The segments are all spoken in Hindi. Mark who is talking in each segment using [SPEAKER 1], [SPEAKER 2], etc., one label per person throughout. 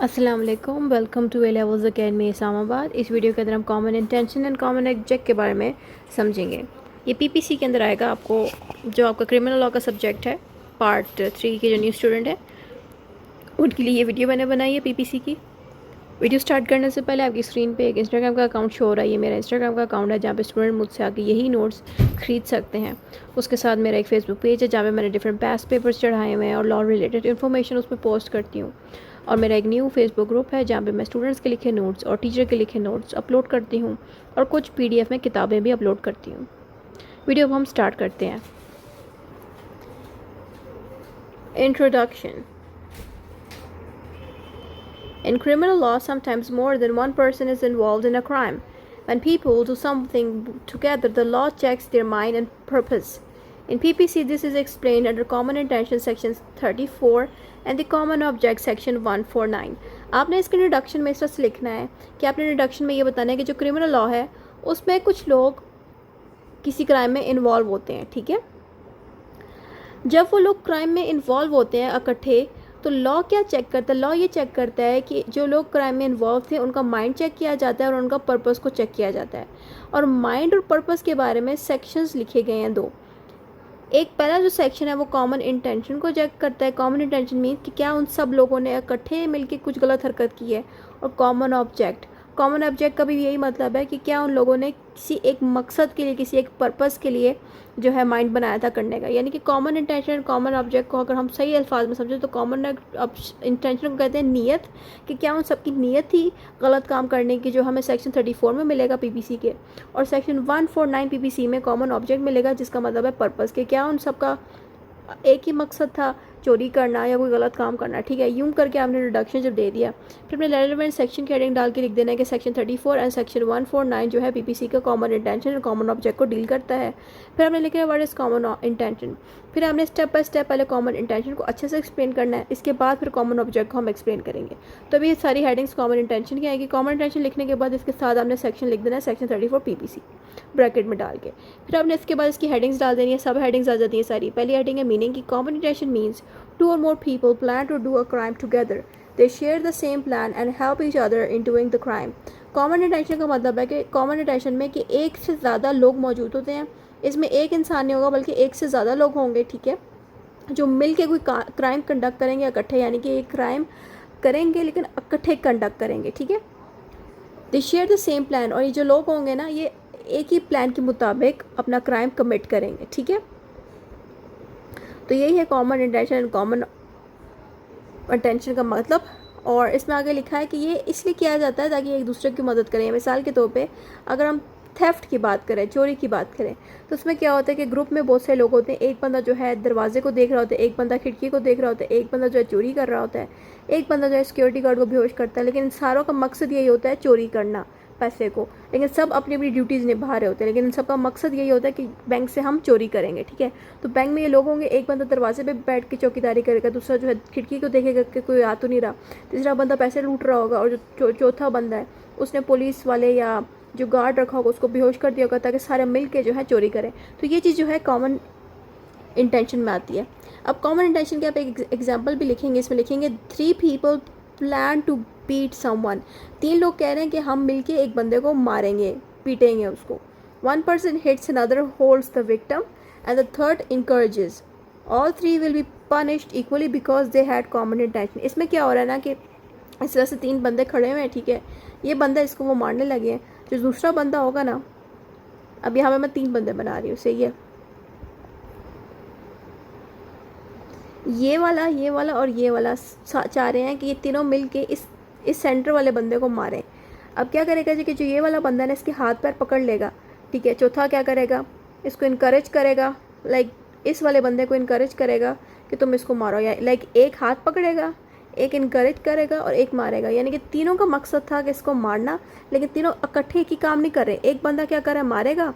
[SPEAKER 1] अस्सलाम वालेकुम, welcome to A levels academy Islamabad. इस वीडियो के अंदर हम common intention and common object के बारे में समझेंगे। ये पीपीसी के अंदर आएगा आपको, जो आपका क्रिमिनल लॉ का सब्जेक्ट है, पार्ट 3 के जो न्यू स्टूडेंट है उनके लिए ये वीडियो मैंने बनाई है पीपीसी की। वीडियो स्टार्ट करने से पहले आपकी स्क्रीन पे एक इंस्टाग्राम का अकाउंट शो हो रहा है। ये मेरा इंस्टाग्राम का अकाउंट है जहाँ पे स्टूडेंट मुझसे आके यही नोट्स खरीद सकते हैं। उसके साथ मेरा एक फेसबुक पेज है जहाँ पे मैंने डिफरेंट पास्ट पेपर्स चढ़ाए हुए हैं और लॉ रिलेटेड इन्फॉर्मेशन उस पर पोस्ट करती हूँ। और मेरा एक न्यू फेसबुक ग्रुप है जहाँ पे मैं स्टूडेंट्स के लिखे नोट्स और टीचर के लिखे नोट्स अपलोड करती हूँ और कुछ पीडीएफ में किताबें भी अपलोड करती हूँ। वीडियो अब हम स्टार्ट करते हैं। Introduction. In criminal law, sometimes more than one person is involved in a crime. When people do something together, the law checks their mind and purpose. In PPC, this is explained under Common Intention Section 34 and the Common Object Section 149. आपने इसके इंट्रोडक्शन में इस तरह से लिखना है कि आपने इंट्रोडक्शन में ये बताना है कि जो क्रिमिनल लॉ है उसमें कुछ लोग किसी क्राइम में इन्वॉल्व होते हैं, ठीक है। जब वो लोग क्राइम में इन्वॉल्व होते हैं इकट्ठे, तो लॉ क्या चेक करता है? लॉ ये चेक करता है कि जो लोग क्राइम में इन्वॉल्व थे उनका माइंड चेक किया जाता है और उनका पर्पस को चेक किया जाता है। और माइंड और पर्पस के बारे में सेक्शंस लिखे गए हैं दो। एक पहला जो सेक्शन है वो कॉमन इंटेंशन को चेक करता है। कॉमन इंटेंशन मीन कि क्या उन सब लोगों ने इकट्ठे मिलकर कुछ गलत हरकत की है। और कॉमन ऑब्जेक्ट का भी यही मतलब है कि क्या उन लोगों ने किसी एक मकसद के लिए, किसी एक पर्पस के लिए जो है माइंड बनाया था करने का। यानी कि कॉमन इंटेंशन और कॉमन ऑब्जेक्ट को अगर हम सही अल्फाज में समझें तो कॉमन इंटेंशन को कहते हैं नीयत, कि क्या उन सबकी नीयत थी गलत काम करने की, जो हमें सेक्शन 34 में मिलेगा पीपीसी के। और सेक्शन 149 पीपीसी में कॉमन ऑब्जेक्ट मिलेगा जिसका मतलब है पर्पस, के क्या उन सबका एक ही मकसद था, चोरी करना या कोई गलत काम करना, ठीक है। यूं करके आपने इंट्रोडक्शन जब दे दिया, फिर अपने रेलेवेंट सेक्शन की हेडिंग डाल के लिख देना है कि सेक्शन 34 एंड सेक्शन 149 जो है पीपीसी का कॉमन इंटेंशन और कॉमन ऑब्जेक्ट को डील करता है। फिर आपने लिखा है व्हाट इज़ कॉमन इंटेंशन। फिर आपने स्टेप बाय स्टेप पहले कॉमन इंटेंशन को अच्छे से एक्सप्लेन करना है, इसके बाद फिर कॉमन ऑब्जेक्ट को हम एक्सप्लेन करेंगे। तो अभी ये सारी हेडिंग्स कॉमन इंटेंशन की आएगी। कॉमन इंटेंशन लिखने के बाद इसके साथ आपने सेक्शन लिख देना है सेक्शन 34 पीपीसी ब्रैकेट में डाल के। फिर आपने इसके बाद इसकी हेडिंग्स डाल देनी है, सब हेडिंग्स आ जाती हैं सारी। पहली हेडिंग है मीनिंग की। Common intention means two or more people plan to do a crime together. They share the same plan and help each other in doing the crime. Common intention का मतलब है कि कॉमन इंटेंशन में कि एक से ज़्यादा लोग मौजूद होते हैं। इसमें एक इंसान नहीं होगा बल्कि एक से ज़्यादा लोग होंगे, ठीक है, जो मिल के कोई क्राइम कंडक्ट करेंगे इकट्ठे। यानी कि एक क्राइम करेंगे लेकिन इकट्ठे कंडक्ट करेंगे, ठीक है। दे शेयर द सेम प्लान, और ये जो लोग होंगे ना ये एक ही प्लान के मुताबिक अपना क्राइम कमिट करेंगे, ठीक है। तो यही है common intention and common intention का मतलब। और इसमें आगे लिखा है कि ये इसलिए किया जाता है ताकि एक दूसरे की मदद करें। मिसाल के तौर पे अगर हम थेफ्ट की बात करें, चोरी की बात करें, तो उसमें क्या होता है कि ग्रुप में बहुत से लोग होते हैं। एक बंदा जो है दरवाजे को देख रहा होता है, एक बंदा खिड़की को देख रहा होता है, एक बंदा जो है चोरी कर रहा होता है, एक बंदा जो है सिक्योरिटी गार्ड को बेहोश करता है। लेकिन इन सारों का मकसद यही होता है चोरी करना पैसे को। लेकिन सब अपनी अपनी ड्यूटीज़ निभा रहे होते हैं, लेकिन इन सबका मकसद यही होता है कि बैंक से हम चोरी करेंगे, ठीक है। तो बैंक में ये लोग होंगे, एक बंदा दरवाजे पे बैठ के चौकीदारी करेगा, दूसरा जो है खिड़की को देखेगा कि कोई आ तो नहीं रहा, तीसरा बंदा पैसे लूट रहा होगा, और जो चौथा बंदा है उसने पुलिस वाले या जो गार्ड रखा होगा उसको बेहोश कर दिया होगा ताकि सारे मिल के जो है चोरी करें। तो ये चीज़ जो है कॉमन इंटेंशन में आती है। अब कॉमन इंटेंशन के आप एक एग्जाम्पल भी लिखेंगे। इसमें लिखेंगे 3 people plan to beat someone. 3 लोग कह रहे हैं कि हम मिलके एक बंदे को मारेंगे, पीटेंगे उसको। 1 person hits, another holds the victim and the third encourages. All 3 will be punished equally because they had common intention. इसमें क्या हो रहा है ना कि इस तरह से 3 बंदे खड़े हुए हैं, ठीक है। ये बंदा इसको वो मारने लगे हैं। जो दूसरा बंदा होगा ना, अब यहाँ पे मैं 3 बंदे बना रही हूँ, सही है। ये वाला और ये वाला चाह रहे हैं कि ये तीनों मिल के इस सेंटर वाले बंदे को मारें। अब क्या करेगा जी कि जो ये वाला बंदा है इसके हाथ पैर पकड़ लेगा, ठीक है। चौथा क्या करेगा, इसको इनकरेज करेगा, लाइक इस वाले बंदे को इनकरेज करेगा कि तुम इसको मारो, या लाइक एक हाथ पकड़ेगा, एक इनकरेज करेगा और एक मारेगा। यानी कि तीनों का मकसद था कि इसको मारना, लेकिन तीनों इकट्ठे की काम नहीं कर रहे। एक बंदा क्या करे, मारेगा,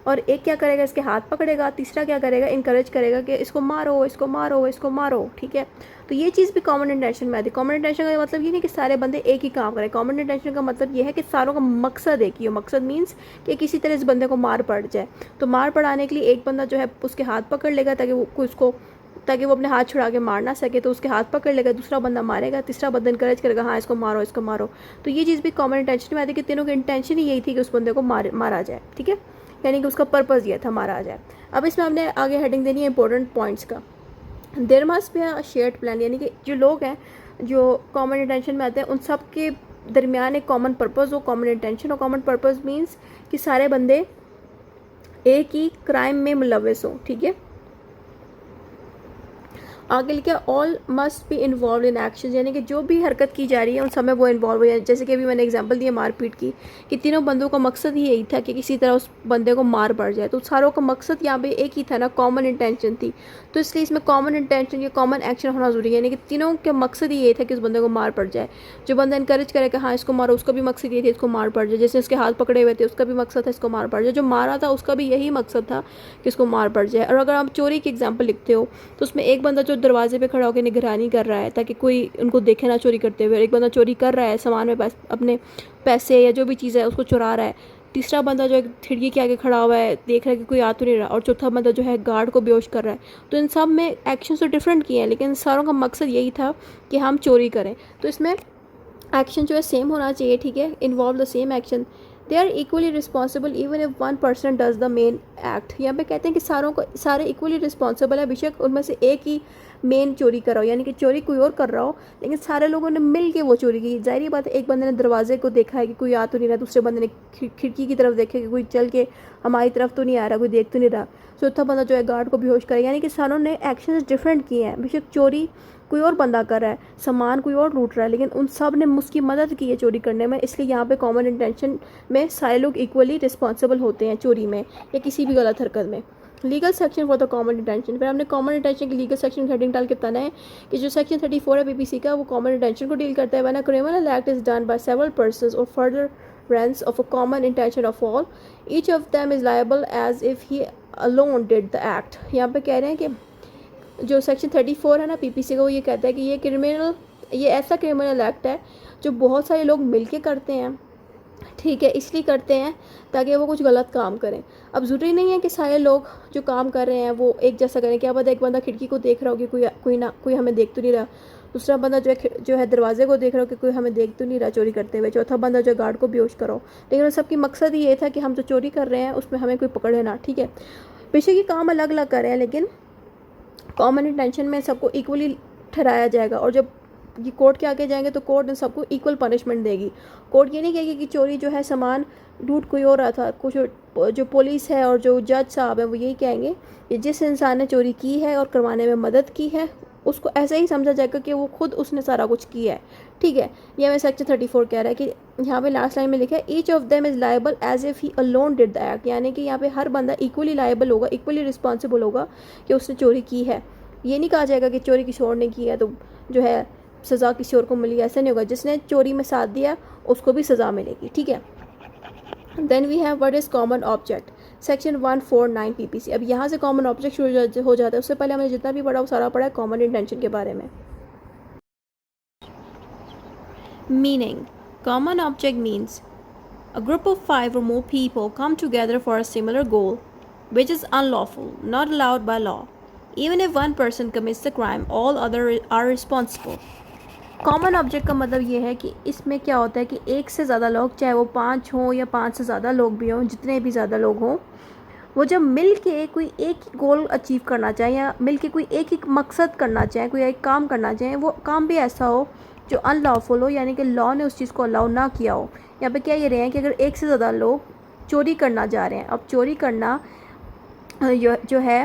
[SPEAKER 1] और एक क्या करेगा, इसके हाथ पकड़ेगा, तीसरा क्या करेगा, इनकरेज करेगा कि इसको मारो, इसको मारो, इसको मारो, ठीक है। तो ये चीज़ भी कॉमन इंटेंशन में आती है। कॉमन इंटेंशन का मतलब ये नहीं कि सारे बंदे एक ही काम करें। कॉमन इंटेंशन का मतलब ये है कि सारों का मकसद एक ही हो। मकसद मीन्स कि किसी तरह इस बंदे को मार पड़ जाए। तो मार पड़ाने के लिए एक बंदा जो है उसके हाथ पकड़ लेगा ताकि वो उसको ताकि वो अपने हाथ छुड़ा के मार ना सके, तो उसके हाथ पकड़ लेगा, दूसरा बंदा मारेगा, तीसरा बंदा इनकरेज करेगा हाँ इसको मारो इसको मारो। तो ये चीज़ भी कॉमन इंटेंशन में आती है कि तीनों की इंटेंशन ही यही थी कि उस बंदे को मारा जाए, ठीक है, यानी कि उसका पर्पज़ ये था मारा जाए। अब इसमें हमने आगे हेडिंग देनी है इंपॉर्टेंट पॉइंट्स का। There must be a shared plan, यानी कि जो लोग हैं जो कॉमन इंटेंशन में आते हैं उन सब के दरमियान एक कॉमन पर्पज़ हो, कॉमन इंटेंशन। और कॉमन पर्पज़ मीन्स कि सारे बंदे एक ही क्राइम में मुलव्वस हो, ठीक है। आगे लिखा all must be involve in action, यानी कि जो भी हरकत की जा रही है उन सब में वो इन्वॉल्व है। जैसे कि अभी मैंने एग्जांपल दिया मारपीट की, कि तीनों बंदों का मकसद ही यही था कि किसी तरह उस बंदे को मार पड़ जाए, तो सारों का मकसद यहाँ पे एक ही था ना, कॉमन इंटेंशन थी। तो इसलिए इसमें कॉमन इंटेंशन या कॉमन एक्शन होना जरूरी है, यानी कि तीनों का मकसद ही ये था कि उस बंदे को मार पड़ जाए। जो बंदा इंकरेज करे कि हाँ इसको मारो, उसका भी मकसद ये था इसको मार पड़ जाए। जैसे उसके हाथ पकड़े हुए थे उसका भी मकसद था इसको मार पड़ जाए, जो मारा था उसका भी यही मकसद था कि इसको मार पड़ जाए। और अगर आप चोरी की एग्जाम्पल लिखते हो तो उसमें एक बंदा जो दरवाजे पर खड़ा होकर निगरानी कर रहा है ताकि कोई उनको देखे ना चोरी करते हुए, एक बंदा चोरी कर रहा है सामान में अपने पैसे या जो भी चीज़ है उसको चुरा रहा है, तीसरा बंदा जो है खिड़की के आगे खड़ा हुआ है देख रहा है कि कोई आ तो नहीं रहा, और चौथा बंदा जो है गार्ड को बेहोश कर रहा है। तो इन सब में एक्शन तो डिफरेंट किए हैं लेकिन सारों का मकसद यही था कि हम चोरी करें। तो इसमें एक्शन जो है सेम होना चाहिए, ठीक है, involve the same action. They are equally responsible even if one person does the main act. यहाँ पे कहते हैं कि सारे इक्वली रिस्पॉन्सिबल है, बेशक उनमें से एक ही मेन चोरी कर रहा हो, यानी कि चोरी कोई और कर रहा हो लेकिन सारे लोगों ने मिल के वो चोरी की। जाहिर बात है एक बंदे ने दरवाजे को देखा है कि कोई आ तो नहीं रहा, दूसरे बंदे ने खिड़की की तरफ देखा कि कोई चल के हमारी तरफ तो नहीं आ रहा, कोई देख तो नहीं रहा, चौथा बंदा जो है गार्ड को बेहोश करे। यानी कि सारों ने एक्शन डिफरेंट किए हैं, बेशक चोरी कोई और बंदा कर रहा है, सामान कोई और लूट रहा है, लेकिन उन सब ने उसकी मदद की है चोरी करने में। इसलिए यहाँ पे कॉमन इंटेंशन में सारे लोग इक्वली रिस्पॉन्सिबल होते हैं चोरी में या किसी भी गलत हरकत में। Legal section for the common intention, फिर हमने कॉमन इंटेंशन की लीगल सेक्शन की हेडिंग डाल के बताना है कि जो सेक्शन 34 है पीपीसी का वो कॉमन इंटेंशन को डील करता है। When a criminal act is done by several persons और further rents of a common intention of all, each of them is liable as if he alone did the act। यहाँ पे कह रहे हैं कि जो सेक्शन 34 है ना पीपीसी का वो ये कहता है कि ये ऐसा क्रिमिनल एक्ट है जो बहुत सारे लोग मिलके करते हैं, ठीक है, इसलिए करते हैं ताकि वो कुछ गलत काम करें। अब ज़रूरी नहीं है कि सारे लोग जो काम कर रहे हैं वो एक जैसा करें। क्या पता एक बंदा खिड़की को देख रहा हो कि कोई हमें देख तो नहीं रहा, दूसरा बंदा जो है दरवाजे को देख रहा हो कि कोई हमें देख तो नहीं रहा चोरी करते हुए, चौथा बंदा जो गार्ड को बेहोश करो, लेकिन उन सबकी मकसद ही ये था कि हम जो चोरी कर रहे हैं उसमें हमें कोई पकड़े ना, ठीक है। बेशक ये काम अलग अलग कर रहे हैं लेकिन कॉमन इंटेंशन में सबको इक्वली ठहराया जाएगा। और जब ये कोर्ट के आगे जाएंगे तो कोर्ट इन सबको इक्वल पनिशमेंट देगी। कोर्ट ये नहीं कहेगी कि चोरी जो है सामान लूट कोई और रहा था, कुछ जो पुलिस है और जो जज साहब हैं वो यही कहेंगे कि जिस इंसान ने चोरी की है और करवाने में मदद की है उसको ऐसे ही समझा जाएगा कि वो खुद उसने सारा कुछ किया है, ठीक है। ये हमें सेक्शन 34 कह रहा है कि यहाँ पे लास्ट लाइन में लिखा है each of them is liable as if he alone did the act, यानी कि यहाँ पे हर बंदा इक्वली लायबल होगा, इक्वली रिस्पॉन्सिबल होगा कि उसने चोरी की है। ये नहीं कहा जाएगा कि चोरी किसी और ने की है तो जो है सज़ा किसी और को मिली, ऐसा नहीं होगा। जिसने चोरी में साथ दिया उसको भी सज़ा मिलेगी, ठीक है। Then we have what is common object, section 149 PPC. अब यहाँ से कॉमन ऑब्जेक्ट शुरू हो जाता है। उससे पहले हमने जितना भी पढ़ा वो सारा पढ़ा है कॉमन इंटेंशन के बारे में। Meaning, common object means a group of 5 or more people come together for a similar goal which is unlawful, not allowed by law. Even if one person commits the crime, all others are responsible. Common object का मतलब ये है कि इसमें क्या होता है कि एक से ज़्यादा लोग, चाहे वो 5 हों या 5 से ज़्यादा लोग भी हों, जितने भी ज़्यादा लोग हों, वो जब मिल के कोई एक गोल अचीव करना चाहें या मिल के कोई एक मकसद करना चाहें, कोई एक काम करना चाहें, वो काम भी ऐसा हो जो अनलॉफुल हो, यानी कि लॉ ने उस चीज़ को अलाउ ना किया हो। यहाँ पे क्या ये रहे हैं कि अगर एक से ज़्यादा लोग चोरी करना जा रहे हैं, अब चोरी करना जो है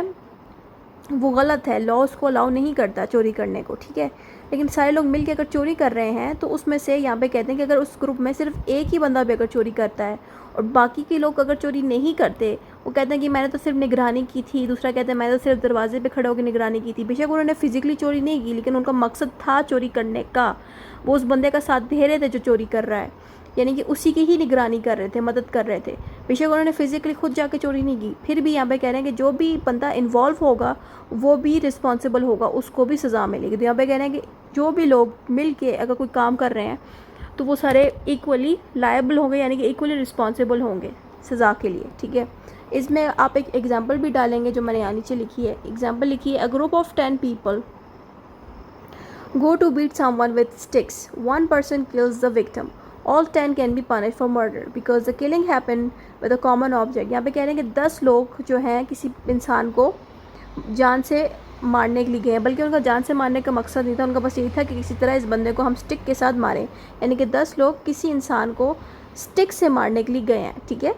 [SPEAKER 1] वो गलत है, लॉ उसको अलाउ नहीं करता चोरी करने को, ठीक है। लेकिन सारे लोग मिलकर अगर चोरी कर रहे हैं तो उसमें से यहाँ पे कहते हैं कि अगर उस ग्रुप में सिर्फ एक ही बंदा भी अगर चोरी करता है और बाकी के लोग अगर चोरी नहीं करते, वो कहते हैं कि मैंने तो सिर्फ निगरानी की थी, दूसरा कहता है मैंने तो सिर्फ दरवाजे पे खड़े होकर निगरानी की थी। बेशक उन्होंने फिजिकली चोरी नहीं की लेकिन उनका मकसद था चोरी करने का, वो उस बंदे का साथ दे रहे थे जो चोरी कर रहा है, यानी कि उसी की ही निगरानी कर रहे थे, मदद कर रहे थे। बेशक उन्होंने फिजिकली खुद जाके चोरी नहीं की, फिर भी यहाँ पे कह रहे हैं कि जो भी बंदा इन्वॉल्व होगा वो भी रिस्पॉन्सिबल होगा, उसको भी सज़ा मिलेगी। तो यहाँ पे कह रहे हैं कि जो भी लोग मिल के अगर कोई काम कर रहे हैं तो वो सारे इक्वली लायबल होंगे, यानी कि इक्वली रिस्पॉन्सिबल होंगे सज़ा के लिए, ठीक है। इसमें आप एक एग्जांपल भी डालेंगे जो मैंने यहाँ नीचे लिखी है। एग्जांपल लिखी है, a group of 10 people go to beat someone with sticks. One person kills the victim. All 10 can be punished for murder because the killing happened with a common object. यहाँ पे कह रहे हैं कि 10 लोग जो हैं किसी इंसान को जान से मारने के लिए गए हैं, बल्कि उनका जान से मारने का मकसद नहीं था, उनका बस यही था कि किसी तरह इस बंदे को हम स्टिक के साथ मारें। यानी कि 10 लोग किसी इंसान को स्टिक से मारने के लिए गए हैं, ठीक है।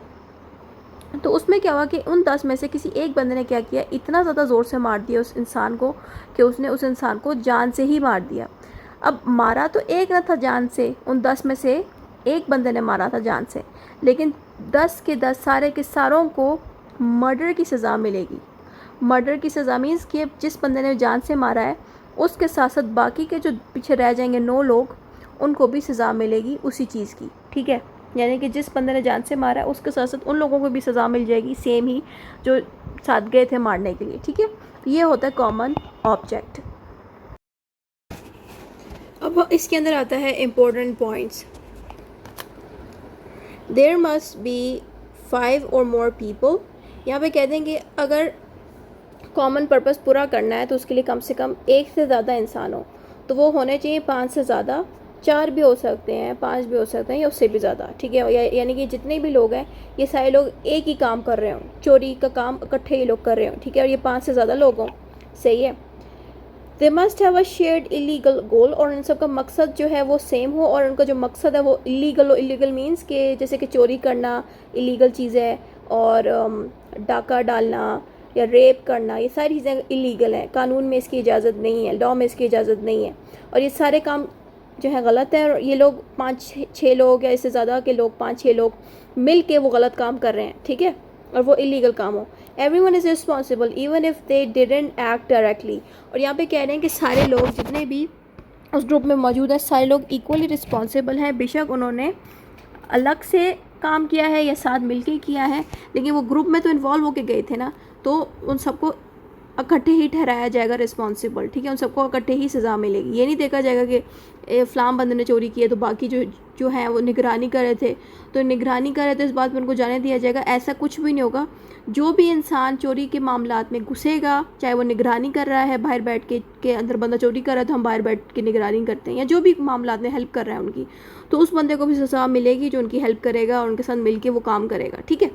[SPEAKER 1] तो उसमें क्या हुआ कि उन 10 में से किसी एक बंदे ने क्या किया, इतना ज़्यादा ज़ोर से मार दिया उस इंसान को कि उसने उस इंसान को जान से ही मार दिया। अब मारा तो एक ना था जान से, उन 10 में से एक बंदे ने मारा था जान से, लेकिन 10 के 10 सारे के सारों को मर्डर की सज़ा मिलेगी। मर्डर की सज़ा मीन्स कि जिस बंदे ने जान से मारा है उसके साथ साथ बाकी के जो पीछे रह जाएंगे 9 लोग, उनको भी सज़ा मिलेगी उसी चीज़ की, ठीक है। यानी कि जिस बंदे ने जान से मारा है उसके साथ साथ उन लोगों को भी सज़ा मिल जाएगी, सेम ही जो साथ गए थे मारने के लिए, ठीक है। ये होता है कॉमन ऑब्जेक्ट। अब इसके अंदर आता है important points. There must be 5 or more people। यहाँ पे कह देंगे अगर कॉमन पर्पस पूरा करना है तो उसके लिए कम से कम 1 से ज़्यादा इंसान हो, तो वो होने चाहिए 5 से ज़्यादा, 4 भी हो सकते हैं, 5 भी हो सकते हैं या उससे भी ज़्यादा, ठीक है। यानी कि जितने भी लोग हैं ये सारे लोग एक ही काम कर रहे हों, चोरी का काम इकट्ठे ही लोग कर रहे हों, ठीक है, और ये 5 से ज़्यादा लोग हों, सही है। They must have a shared illegal goal, और इन सब का मकसद जो है वो सेम हो, और उनका जो मकसद है वो इलीगल हो। इलीगल मीन्स के जैसे कि चोरी करना इलीगल चीज़ है, और डाका डालना या रेप करना, ये सारी चीज़ें इलीगल हैं, कानून में इसकी इजाज़त नहीं है, लॉ में इसकी इजाज़त नहीं है, और ये सारे काम जो है गलत है। और ये लोग 5-6 लोग या इससे ज़्यादा के लोग 5-6 लोग मिल के वो गलत काम कर रहे हैं, ठीक है, और वो इलीगल काम हो। Everyone is responsible even if they didn't act directly. और यहाँ पे कह रहे हैं कि सारे लोग जितने भी उस ग्रुप में मौजूद हैं सारे लोग इक्वली रिस्पॉन्सिबल हैं, बेशक उन्होंने अलग से काम किया है या साथ मिलके किया है, लेकिन वो ग्रुप में तो इन्वॉल्व होके गए थे ना, तो उन सबको इकट्ठे ही ठहराया जाएगा रिस्पॉन्सिबल, ठीक है। उन सबको इकट्ठे ही सज़ा मिलेगी। ये नहीं देखा जाएगा कि फ़लाँ बंदे ने चोरी की है तो बाकी जो हैं वो निगरानी कर रहे थे तो निगरानी कर रहे थे, इस बात पर उनको जाने दिया जाएगा, ऐसा कुछ भी नहीं होगा। जो भी इंसान चोरी के मामलात में घुसेगा, चाहे वो निगरानी कर रहा है, बाहर बैठ के अंदर बंदा चोरी कर रहा है तो हम बाहर बैठ के निगरानी करते हैं, या जो भी मामलात में हेल्प कर रहा है उनकी, तो उस बंदे को भी सज़ा मिलेगी जो उनकी हेल्प करेगा और उनके साथ मिल के वो काम करेगा, ठीक है।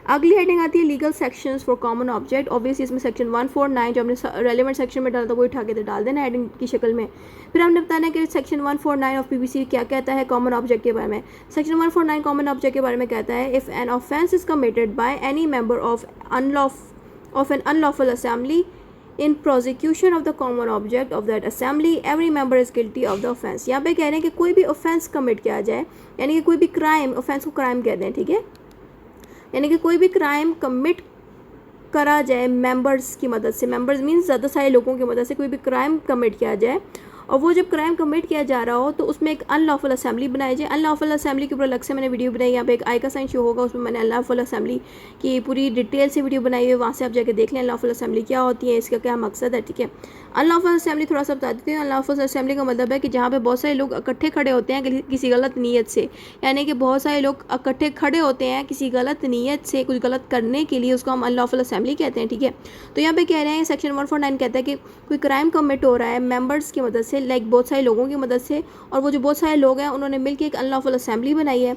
[SPEAKER 1] अगली हेडिंग आती है legal sections for common object. Obviously इसमें सेक्शन 149 जो हमने रेलेवेंट सेक्शन में डाला था वो उठा के डाल देना हेडिंग की शक्ल में। फिर हमने बताना है कि सेक्शन 149 ऑफ पीपीसी क्या कहता है कॉमन ऑब्जेक्ट के बारे में। सेक्शन 149 कॉमन ऑब्जेक्ट के बारे में कहता है, if an offence is committed by any member of an unlawful assembly in prosecution of the common object of that assembly, every member is guilty of the offense। यहाँ पे कह रहे हैं कि कोई भी ऑफेंस कमिट किया जाए, यानी कि कोई भी क्राइम, ऑफेंस को क्राइम कहते हैं, ठीक है, यानी कि कोई भी क्राइम कमिट करा जाए मेंबर्स की मदद से, मेंबर्स मीन्स ज़्यादा सारे लोगों की मदद से कोई भी क्राइम कमिट किया जाए, और वो जब क्राइम कमिट किया जा रहा हो तो उसमें एक अनलॉफुल असेंबली बनाई जाए। अनलॉफुल असेंबली के ऊपर अलग से मैंने वीडियो बनाई, यहाँ पे एक आई का साइन शो होगा, उसमें मैंने अनलॉफुल असेंबली की पूरी डिटेल से वीडियो बनाई हुई है, वहाँ से आप जाके देख लें अनलॉफुल असेंबली क्या होती है, इसका क्या मकसद है, ठीक है। अनलॉफुल असेंबली थोड़ा सा बता देती हूँ। अनलॉफुल असेंबली का मतलब है कि जहाँ पे बहुत सारे लोग इकट्ठे खड़े होते हैं किसी गलत नीयत से, यानी कि बहुत सारे लोग इकट्ठे खड़े होते हैं किसी गलत नीयत से कुछ गलत करने के लिए, उसको हम अनलॉफुल असेंबली कहते हैं, ठीक है। तो यहाँ पे कह रहे हैं सेक्शन 149 कहता है कि कोई क्राइम कमिट हो रहा है मेंबर्स की मदद से, लाइक बहुत सारे लोगों की मदद से, और वो जो बहुत सारे लोग हैं उन्होंने मिलकर एक अनलॉफुल असेंबली बनाई है,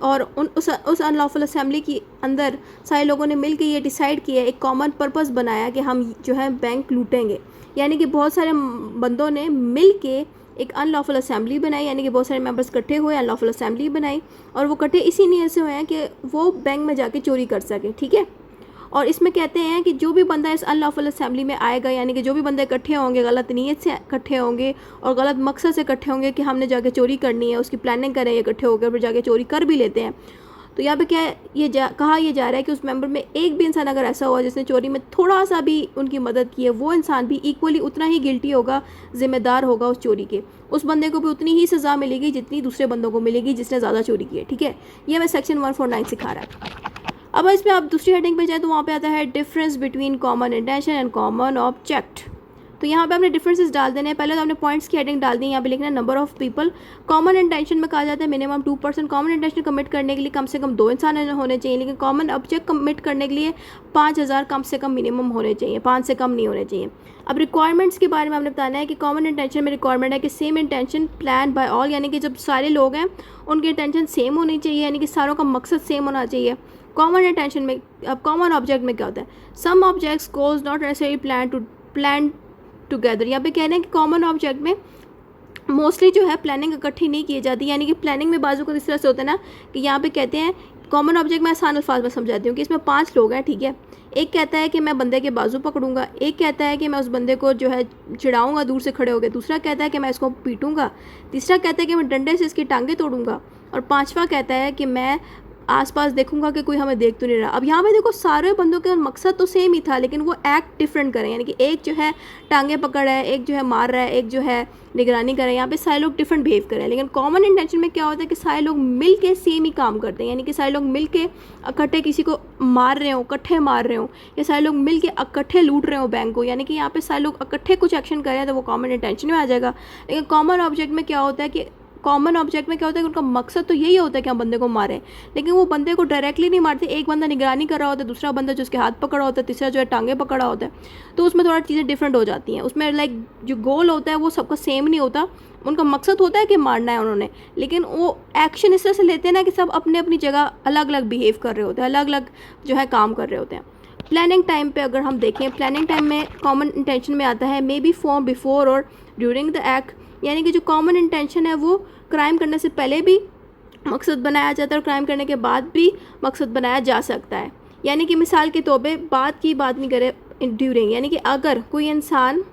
[SPEAKER 1] और उस अनलॉफुल असेंबली के अंदर सारे लोगों ने मिलकर ये डिसाइड किया, एक कॉमन पर्पस बनाया कि हम जो है बैंक लूटेंगे। यानी कि बहुत सारे बंदों ने मिल के एक अनलॉफुल असेंबली बनाई, यानी कि बहुत सारे मेंबर्स इकट्ठे हुए, अनलॉफुल असेंबली बनाई, और वो इकट्ठे इसी नीयत से हुए हैं कि वो बैंक में जाके चोरी कर सके, ठीक है। और इसमें कहते हैं कि जो भी बंदा इस अनलॉफुल असेंबली में आएगा, यानी कि जो भी बंदे इकट्ठे होंगे गलत नीयत से इकट्ठे होंगे और गलत मकसद से इकट्ठे होंगे कि हमने जाके चोरी करनी है, उसकी प्लानिंग करें इकट्ठे होकर फिर जाके चोरी कर भी लेते हैं, तो यहाँ पे क्या है कहा यह जा रहा है कि उस मेंबर में एक भी इंसान अगर ऐसा हुआ जिसने चोरी में थोड़ा सा भी उनकी मदद की है, वो इंसान भी इक्वली उतना ही गिल्टी होगा, जिम्मेदार होगा उस चोरी के, उस बंदे को भी उतनी ही सज़ा मिलेगी जितनी दूसरे बंदों को मिलेगी जिसने ज़्यादा चोरी की है, ठीक है। ये हमें सेक्शन 149 सिखा रहा है। अब इसमें आप दूसरी हेडिंग पे जाए तो वहाँ पे आता है difference between common intention and common object. तो यहाँ पे हमने डिफरेंसेस डाल देने हैं। पहले तो हमने पॉइंट्स की हेडिंग डाल दी, यहाँ पे लिखना है number of people. Common intention में कहा जाता है मिनिमम 2%। कॉमन इंटेंशन कमिट करने के लिए कम से कम 2 इंसान होने चाहिए, लेकिन कॉमन ऑब्जेक्ट कमिट करने के लिए 5000 कम से कम मिनिमम होने चाहिए, 5 से कम नहीं होने चाहिए। अब रिक्वायरमेंट्स के बारे में हमने बताना है कि कॉमन इंटेंशन में रिक्वायरमेंट है कि same intention plan by all, यानी कि जब सारे लोग हैं उनकी इंटेंशन सेम होनी चाहिए, यानी कि सारों का मकसद सेम होना चाहिए। कॉमन इंटेंशन में अब कॉमन ऑब्जेक्ट में क्या होता है, some objects goals not necessary plan together. यहाँ पे कह रहे हैं कि कॉमन ऑब्जेक्ट में मोस्टली जो है प्लानिंग इकट्ठी नहीं की जाती, यानी कि प्लानिंग में बाजू को इस तरह से होता है ना कि यहाँ पे कहते हैं कॉमन ऑब्जेक्ट में आसान अल्फाज में समझाती हूँ कि इसमें 5 लोग हैं, ठीक है। एक कहता है कि मैं बंदे के बाजू पकड़ूंगा, एक कहता है कि मैं उस बंदे को जो है चिढ़ाऊंगा दूर से खड़े होकर, दूसरा कहता है कि मैं इसको पीटूंगा, तीसरा कहता है कि मैं डंडे से इसकी टांगें तोड़ूंगा, और पांचवा कहता है कि मैं आसपास देखूंगा कि कोई हमें देख तो नहीं रहा। अब यहाँ पे देखो सारे बंदों का मकसद तो सेम ही था, लेकिन वो एक्ट डिफरेंट करें, यानी कि एक जो है टांगे पकड़ है, एक जो है मार रहा है, एक जो है निगरानी कर रहा है। यहाँ पे सारे लोग डिफरेंट बिहेव कर रहे हैं। लेकिन कॉमन इंटेंशन में क्या होता है कि सारे लोग मिल के सेम ही काम करते हैं, यानी कि सारे लोग मिल के इकट्ठे किसी को मार रहे हो, इकट्ठे मार रहे हो, या सारे लोग मिल के इकट्ठे लूट रहे हो बैंक को, यानी कि यहाँ पे सारे लोग इकट्ठे कुछ एक्शन कर रहे हैं, तो वो कॉमन इंटेंशन में आ जाएगा। लेकिन कॉमन ऑब्जेक्ट में क्या होता है कि उनका मकसद तो यही होता है कि हम बंदे को मारें, लेकिन वो बंदे को डायरेक्टली नहीं मारते। एक बंदा निगरानी कर रहा होता है, दूसरा बंदा जो उसके हाथ पकड़ा होता है, तीसरा जो है टांगे पकड़ा होता है, तो उसमें थोड़ा चीज़ें डिफरेंट हो जाती हैं। उसमें लाइक जो गोल होता है वो सबका सेम नहीं होता, उनका मकसद होता है कि मारना है उन्होंने, लेकिन वो एक्शन इस तरह से लेते हैं ना कि सब अपने अपनी जगह अलग अलग बिहेव कर रहे होते हैं, अलग अलग जो है काम कर रहे होते हैं। प्लानिंग टाइम पे अगर हम देखें, प्लानिंग टाइम में कॉमन इंटेंशन में आता है मे बी फॉर्म बिफोर और ड्यूरिंग द एक्ट, यानी कि जो कॉमन इंटेंशन है वो क्राइम करने से पहले भी मकसद बनाया जाता है और क्राइम करने के बाद भी मकसद बनाया जा सकता है। यानी कि मिसाल के तौर पे बात नहीं करे ड्यूरिंग, यानी कि अगर कोई इंसान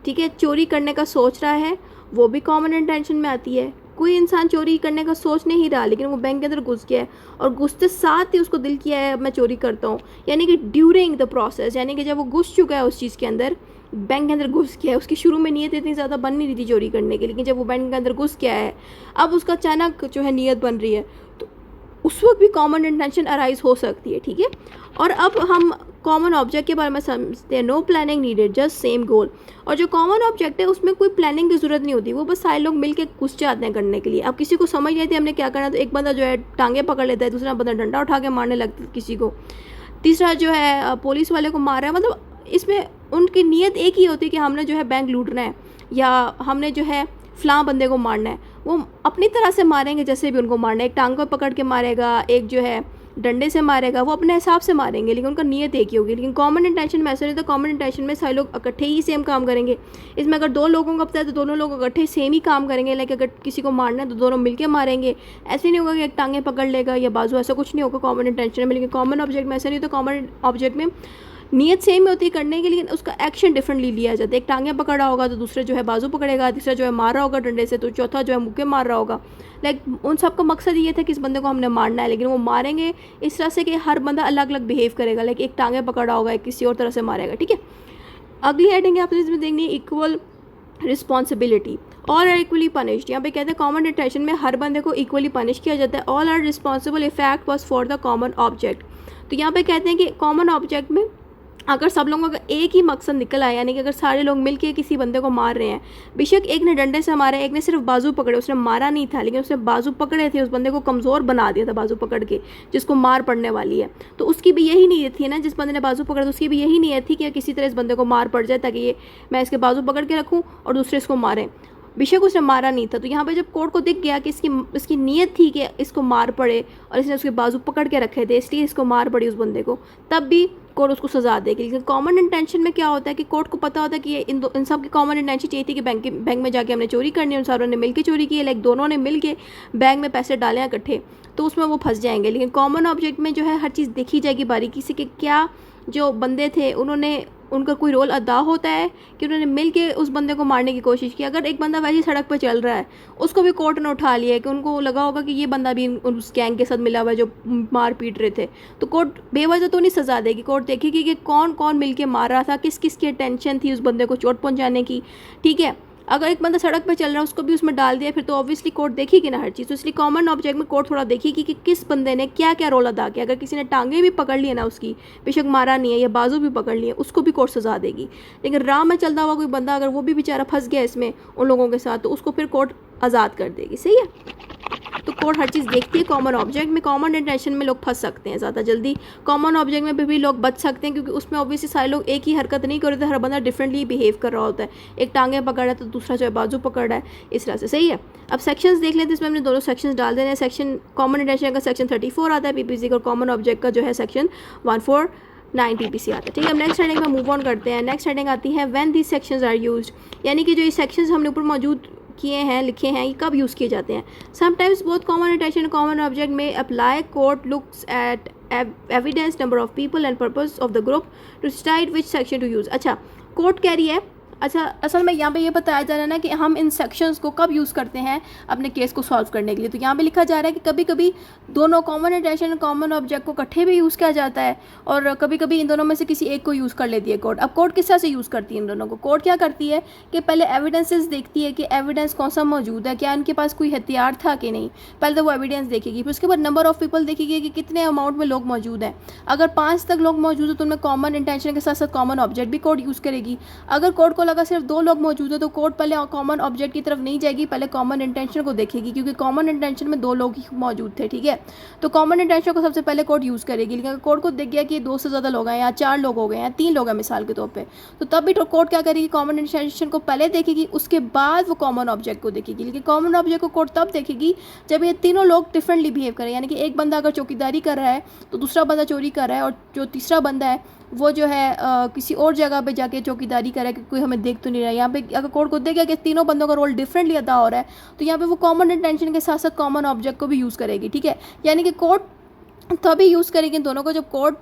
[SPEAKER 1] ठीक है चोरी करने का सोच रहा है, वो भी कॉमन इंटेंशन में आती है। कोई इंसान चोरी करने का सोच नहीं रहा, लेकिन वो बैंक के अंदर घुस गया है और घुसते साथ ही उसको दिल किया है अब मैं चोरी करता हूँ, यानी कि ड्यूरिंग द प्रोसेस, यानी कि जब वो घुस चुका है उस चीज़ के अंदर, बैंक के अंदर घुस गया है। उसकी शुरू में नीयत इतनी ज़्यादा बन नहीं रही थी चोरी करने की, लेकिन जब वो बैंक के अंदर घुस गया है, अब उसका अचानक जो है नीयत बन रही है, तो उस वक्त भी कॉमन इंटेंशन अराइज हो सकती है, ठीक है। और अब हम कॉमन ऑब्जेक्ट के बारे में समझते हैं। No planning needed, just same goal. और जो कॉमन ऑब्जेक्ट है उसमें कोई प्लानिंग की जरूरत नहीं होती, वो बस सारे लोग मिलके घुस जाते हैं करने के लिए। अब किसी को समझ नहीं आती हमने क्या करना, तो एक बंदा जो है टांगे पकड़ लेता है, दूसरा बंदा डंडा उठा के मारने लगता है किसी को, तीसरा जो है पुलिस वाले को मार रहा है। मतलब इसमें उनकी नीयत एक ही होती है कि हमने जो है बैंक लूटना है या हमने जो है फ़लाँ बंदे को मारना है। वो अपनी तरह से मारेंगे जैसे भी उनको मारना है, एक टांग को पकड़ के मारेगा, एक जो है डंडे से मारेगा, वो अपने हिसाब से मारेंगे, लेकिन उनका नीयत एक ही होगी। लेकिन कॉमन इंटेंशन में ऐसा नहीं, तो कॉमन इंटेंशन में सारे लोग इकट्ठे ही सेम काम करेंगे। इसमें अगर 2 लोगों का पता है तो दोनों लोग इकट्ठे सेम ही काम करेंगे। लाइक अगर किसी को मारना है तो दोनों मिलके मारेंगे। ऐसे नहीं होगा कि एक टांगे पकड़ लेगा या बाजू, ऐसा कुछ नहीं होगा कॉमन इंटेंशन में। लेकिन कॉमन ऑब्जेक्ट में ऐसा नहीं होता। कॉमन ऑब्जेक्ट में नीयत सेम होती है करने के, लेकिन उसका एक्शन डिफरेंटली लिया जाता है। एक टांगे पकड़ा होगा तो दूसरे जो है बाजू पकड़ेगा, तीसरा जो है मार रहा होगा डंडे से, तो चौथा जो है मुक्के मार रहा होगा। लाइक उन सबका मकसद ये था कि इस बंदे को हमने मारना है, लेकिन वो मारेंगे इस तरह से कि हर बंदा अलग अलग बिहेव करेगा। लाइक एक टांगे पकड़ा होगा, एक किसी और तरह से मारेगा, ठीक है। अगली हेडिंग आपने इसमें देखनी है equal responsibility. All are equally punished. यहाँ पे कहते हैं कॉमन इंटेंशन में हर बंदे को इक्वली पनिश किया जाता है। All are responsible if act was for the common object. तो यहाँ पे कहते हैं कि कॉमन ऑब्जेक्ट में अगर सब लोगों का एक ही मकसद निकल आया, यानी कि अगर सारे लोग मिलके किसी बंदे को मार रहे हैं, बेशक एक ने डंडे से मारा, एक ने सिर्फ बाजू पकड़े, उसने मारा नहीं था, लेकिन उसने बाजू पकड़े थे, उस बंदे को कमज़ोर बना दिया था बाजू पकड़ के, जिसको मार पड़ने वाली है। तो उसकी भी यही नीयत थी ना, जिस बंदे ने बाजू पकड़ा, तो उसकी भी यही नीयत थी कि किसी तरह इस बंदे को मार पड़ जाए, ताकि ये मैं इसके बाजू पकड़ के रखूँ और दूसरे इसको मारें। बेशक उसने मारा नहीं था। तो यहाँ पे जब कोर्ट को दिख गया कि इसकी नीयत थी कि इसको मार पड़े और इसने उसके बाजू पकड़ के रखे थे, इसलिए इसको मार पड़ी उस बंदे को, तब भी कोर्ट उसको सजा देगी। लेकिन कॉमन इंटेंशन में क्या होता है कि कोर्ट को पता होता है कि ये इन सब की कॉमन इंटेंशन चाहिए थी कि बैंक में जाके हमने चोरी करनी है, उन सारों ने मिलकर चोरी की है, लाइक दोनों ने मिलके बैंक में पैसे डाले इकट्ठे, तो उसमें वो फंस जाएंगे। लेकिन कॉमन ऑब्जेक्ट में जो है हर चीज़ देखी जाएगी बारीकी से कि क्या जो बंदे थे उनका कोई रोल अदा होता है कि उन्होंने मिल के उस बंदे को मारने की कोशिश की। अगर एक बंदा वैसी सड़क पर चल रहा है, उसको भी कोर्ट ने उठा लिया है कि उनको लगा होगा कि ये बंदा भी उस गैंग के साथ मिला हुआ है जो मार पीट रहे थे, तो कोर्ट बेवजह तो नहीं सज़ा देगी। कोर्ट देखेगी कि कौन कौन मिल के मार रहा था, किस किस की टेंशन थी उस बंदे को चोट पहुँचाने की, ठीक है। अगर एक बंदा सड़क पे चल रहा है उसको भी उसमें डाल दिया फिर तो ऑब्वियसली कोर्ट देखेगी ना हर चीज़। तो इसलिए कॉमन ऑब्जेक्ट में कोर्ट थोड़ा देखेगी कि किस बंदे ने क्या क्या रोल अदा किया। अगर किसी ने टांगे भी पकड़ लिए ना उसकी, बेशक मारा नहीं है, या बाजू भी पकड़ लिए, उसको भी कोर्ट सजा देगी। लेकिन राह में चलता हुआ कोई बंदा अगर वो भी बेचारा फंस गया इसमें उन लोगों के साथ, तो उसको फिर कोर्ट आज़ाद कर देगी। सही है। तो कोर्ट हर चीज़ देखती है। कॉमन ऑब्जेक्ट में, कॉमन इंटेंशन में लोग फंस सकते हैं ज़्यादा जल्दी। कॉमन ऑब्जेक्ट में भी लोग बच सकते हैं क्योंकि उसमें ऑब्वियसली सारे लोग एक ही हरकत नहीं कर रहे थे, हर बंदा डिफरेंटली बिहेव कर रहा होता है। एक टांगे पकड़ रहा है तो दूसरा जो है बाजू पकड़ रहा है, इस तरह से। सही है। अब सेक्शंस देख लेते हैं, इसमें हमने दोनों सेक्शंस डाल देने हैं। सेक्शन कॉमन इंटेंशन का सेक्शन 34 आता है पीपीसी का, और कॉमन ऑब्जेक्ट का जो है सेक्शन 149 पीपीसी आता है। ठीक है। अब नेक्स्ट हेडिंग में मूव ऑन करते हैं। नेक्स्ट हेडिंग आती है when these sections are used, यानी कि जो ये सेक्शंस हमने ऊपर मौजूद किए हैं, लिखे हैं, ये कब यूज़ किए जाते हैं। Sometimes both common intention common object में apply. Court looks at evidence, number of people and purpose of the group to decide which section to use. अच्छा, कोर्ट कह रही है, अच्छा असल में यहाँ पे ये बताया जा रहा है ना कि हम इन सेक्शंस को कब यूज़ करते हैं अपने केस को सॉल्व करने के लिए। तो यहाँ पे लिखा जा रहा है कि कभी कभी दोनों कॉमन इंटेंशन और कॉमन ऑब्जेक्ट को इकट्ठे भी यूज़ किया जाता है, और कभी कभी इन दोनों में से किसी एक को यूज़ कर लेती है कोर्ट। अब कोर्ट किस तरह से यूज़ करती है इन दोनों को? कोर्ट क्या करती है कि पहले एविडेंसेस देखती है कि एविडेंस कौन सा मौजूद है, क्या उनके पास कोई हथियार था कि नहीं, पहले तो वो एविडेंस देखेगी। फिर उसके बाद नंबर ऑफ पीपल देखेगी कि कितने अमाउंट में लोग मौजूद हैं। अगर 5 तक लोग मौजूद हैं तो उनमें कॉमन इंटेंशन के साथ साथ कॉमन ऑब्जेक्ट भी कोर्ट यूज़ करेगी। अगर कोर्ट को लगा सिर्फ 2 लोग मौजूद है तो कोर्ट पहले कॉमन ऑब्जेक्ट की तरफ नहीं जाएगी, पहले कॉमन इंटेंशन को देखेगी, क्योंकि कॉमन इंटेंशन में 2 लोग ही मौजूद थे। ठीक है। तो कॉमन इंटेंशन को सबसे पहले कोर्ट यूज़ करेगी। लेकिन अगर कोर्ट को देख गया कि 2 से ज़्यादा लोग हैं, या 4 लोग हो गए हैं, 3 लोग हैं मिसाल के तौर पे, तो तब भी तो कोर्ट क्या करेगी, कॉमन इंटेंशन को पहले देखेगी, उसके बाद वो कॉमन ऑब्जेक्ट को देखेगी। लेकिन कॉमन ऑब्जेक्ट को कोर्ट तब देखेगी जब ये तीनों लोग डिफरेंटली बिहेव करें। यानी कि एक बंदा अगर चौकीदारी कर रहा है तो दूसरा बंदा चोरी कर रहा है, और जो तीसरा बंदा है वो जो है किसी और जगह पे जाके चौकीदारी करे कि कोई हमें देख तो नहीं रहा है। यहाँ पे अगर कोर्ट को देखेगा कि तीनों बंदों का रोल डिफरेंटली अदा हो रहा है, तो यहाँ पे वो कॉमन इंटेंशन के साथ साथ कॉमन ऑब्जेक्ट को भी यूज़ करेगी। ठीक है। यानी कि कोर्ट तभी यूज़ करेगी इन दोनों को जब कोर्ट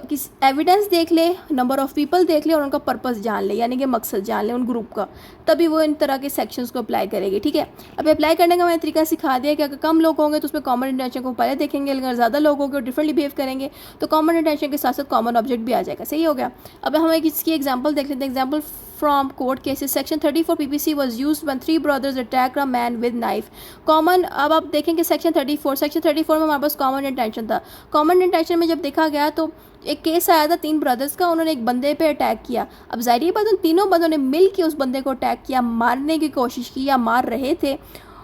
[SPEAKER 1] किस एविडेंस देख ले, नंबर ऑफ़ पीपल देख ले, और उनका पर्पस जान ले, यानी कि मकसद जान ले उन ग्रुप का, तभी वो इन तरह के सेक्शंस को अप्लाई करेगी। ठीक है। अब अप्लाई करने का मैंने तरीका सिखा दिया कि अगर कम लोग होंगे तो उसमें कॉमन इंटेंशन को पहले देखेंगे, लेकिन अगर ज़्यादा लोग होंगे और डिफरेंटली बिहेव करेंगे तो कॉमन इंटेंशन के साथ साथ कॉमन ऑब्जेक्ट भी आ जाएगा। सही हो गया। अब हम एक इसकी एग्जाम्पल देख लेते हैं। Example from court cases, section 34 PPC was used when 3 brothers attacked a man with knife. Common, अब आप देखेंगे सेक्शन 34 में हमारे पास कॉमन इंटेंशन था। कॉमन इंटेंशन में जब देखा गया तो एक केस आया था 3 ब्रदर्स का, उन्होंने एक बंदे पे अटैक किया। अब ज़ाहिर बात उन तीनों बंदों ने मिल के उस बंदे को अटैक किया, मारने की कोशिश की या मार रहे थे,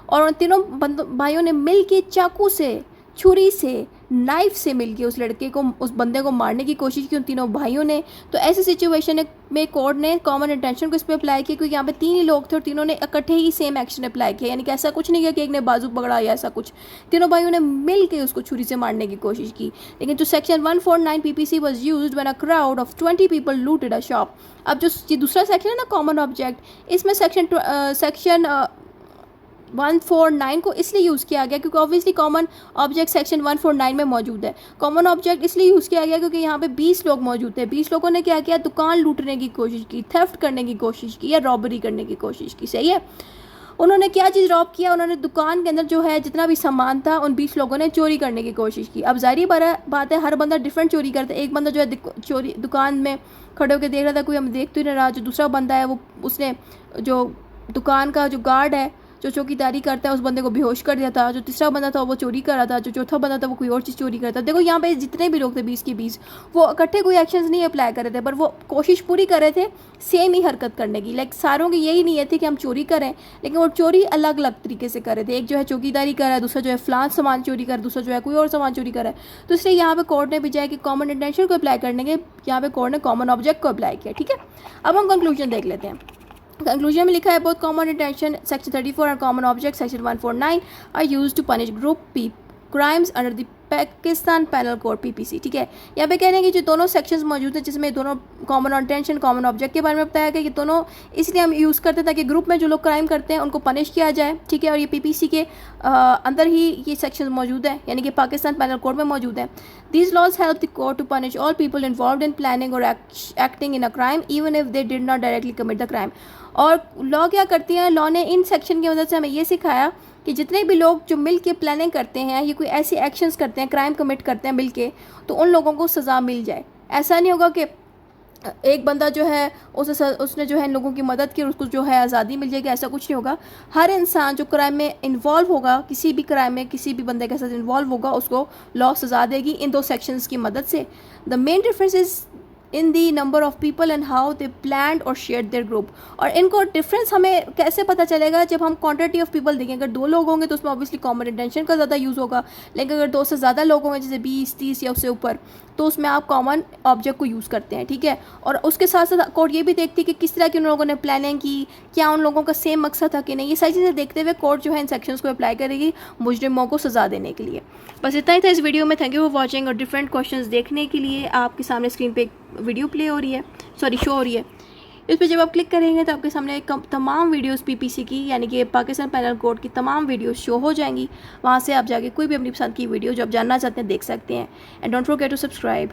[SPEAKER 1] और उन तीनों भाइयों ने मिल के चाकू से, छुरी से, नाइफ से मिलके उस लड़के को, उस बंदे को मारने की कोशिश की उन तीनों भाइयों ने। तो ऐसी सिचुएशन में कोर्ट ने कॉमन इंटेंशन को इस पर अप्लाई किया, क्योंकि यहाँ पे 3 ही लोग थे और तीनों ने इकट्ठे ही सेम एक्शन अप्लाई किया। यानी कि ऐसा कुछ नहीं किया कि एक ने बाजू पकड़ा या ऐसा कुछ, तीनों भाइयों ने मिल के उसको छुरी से मारने की कोशिश की। लेकिन जो section 149 PPC was use when a crowd of 20 people looted a shop. अब जो ये दूसरा सेक्शन है ना कॉमन ऑब्जेक्ट, इसमें सेक्शन 149 को इसलिए यूज़ किया गया क्योंकि ऑब्वियसली कॉमन ऑब्जेक्ट सेक्शन 149 में मौजूद है। कॉमन ऑब्जेक्ट इसलिए यूज़ किया गया क्योंकि यहाँ पे 20 लोग मौजूद थे। 20 लोगों ने क्या किया, दुकान लूटने की कोशिश की, थेफ्ट करने की कोशिश की, या रॉबरी करने की कोशिश की। सही है। उन्होंने क्या चीज़ रॉब किया, उन्होंने दुकान के अंदर जो है जितना भी सामान था उन 20 लोगों ने चोरी करने की कोशिश की। अब जाहिर बात है हर बंदा डिफरेंट चोरी करता है। एक बंदा जो है चोरी दुकान में खड़े होकर देख रहा था, कोई हम देख तो नहीं रहा। जो दूसरा बंदा है वो उसने जो दुकान का जो गार्ड है जो चौकीदारी करता है उस बंदे को बेहोश कर दिया था। जो तीसरा बंदा था वो चोरी कर रहा था। जो चौथा बंदा था वो कोई और चीज़ चोरी कर रहा था। देखो यहाँ पे जितने भी लोग थे 20 के 20, वो इकट्ठे कोई एक्शंस नहीं अप्लाई कर रहे थे, पर वो कोशिश पूरी कर रहे थे सेम ही हरकत करने की। लाइक सारों की यही नीयत थी कि हम चोरी करें, लेकिन वो चोरी अलग अलग तरीके से कर रहे थे। एक जो है चौकीदारी कर रहा है, दूसरा जो है फलां सामान चोरी कर रहा है, दूसरा जो है कोई और सामान चोरी कर रहा है। तो इसलिए यहाँ पे कोर्ट ने बजाय कि कॉमन इंटेंशन को अप्लाई करने के, यहाँ पे कोर्ट ने कॉमन ऑब्जेक्ट को अप्लाई किया। ठीक है। अब हम कंक्लूजन देख लेते हैं। कंक्लूजन में लिखा है बोथ कॉमन इंटेंशन सेक्शन 34 और common object section 149 are used to punish group पी crimes under the Pakistan penal code PPC। ठीक है। यहाँ पे कह रहे हैं कि जो दोनों सेक्शंस मौजूद हैं जिसमें दोनों कॉमन इंटेंशन कॉमन ऑब्जेक्ट के बारे में बताया गया कि दोनों इसलिए हम यूज़ करते हैं ताकि ग्रुप में जो लोग क्राइम करते हैं उनको पनिश किया जाए। ठीक है। और ये PPC के अंदर ही ये सेक्शन मौजूद है, यानी कि पाकिस्तान पैनल कोड में मौजूद है। These laws help the court to punish all people involve in planning और acting in a crime even if they did not directly commit the crime. और लॉ क्या करती है, लॉ ने इन सेक्शन की मदद से हमें ये सिखाया कि जितने भी लोग जो मिल के प्लानिंग करते हैं, ये कोई ऐसी एक्शंस करते हैं, क्राइम कमिट करते हैं मिल के, तो उन लोगों को सज़ा मिल जाए। ऐसा नहीं होगा कि एक बंदा जो है उसने जो है इन लोगों की मदद की और उसको जो है आज़ादी मिल जाएगी, ऐसा कुछ नहीं होगा। हर इंसान जो क्राइम में इन्वॉल्व होगा, किसी भी क्राइम में किसी भी बंदे के साथ इन्वॉल्व होगा, उसको लॉ सज़ा देगी इन दो सेक्शंस की मदद से। The main difference is in the number of people and how they plan और शेयर देयर ग्रुप। और इनको डिफरेंस हमें कैसे पता चलेगा, जब हम क्वांटिटी ऑफ पीपल देखें। अगर 2 लोग होंगे तो उसमें ऑब्वियसली कॉमन इंटेंशन का ज़्यादा यूज़ होगा, लेकिन अगर 2 से ज़्यादा लोग होंगे, जैसे 20-30 या उससे ऊपर, तो उसमें आप कॉमन ऑब्जेक्ट को यूज़ करते हैं, ठीक है। और उसके साथ साथ कोर्ट ये भी देखती है कि किस तरह की उन लोगों ने प्लानिंग की, क्या उन लोगों का सेम मकसद था कि नहीं। ये सारी चीज़ें देखते हुए कोर्ट जो है इन सेक्शंस को अप्लाई करेगी मुजरिमों को सज़ा देने के लिए। बस इतना ही था इस वीडियो में। Thank you for watching. और डिफरेंट क्वेश्चंस देखने के लिए आपके सामने स्क्रीन पे एक वीडियो प्ले हो रही है, सॉरी शो हो रही है। इस पर जब आप क्लिक करेंगे तो आपके सामने तमाम वीडियोस पीपीसी की, यानी कि पाकिस्तान पैनल कोड की तमाम वीडियोस शो हो जाएंगी। वहाँ से आप जाके कोई भी अपनी पसंद की वीडियो जो आप जानना चाहते हैं देख सकते हैं। And don't forget to subscribe.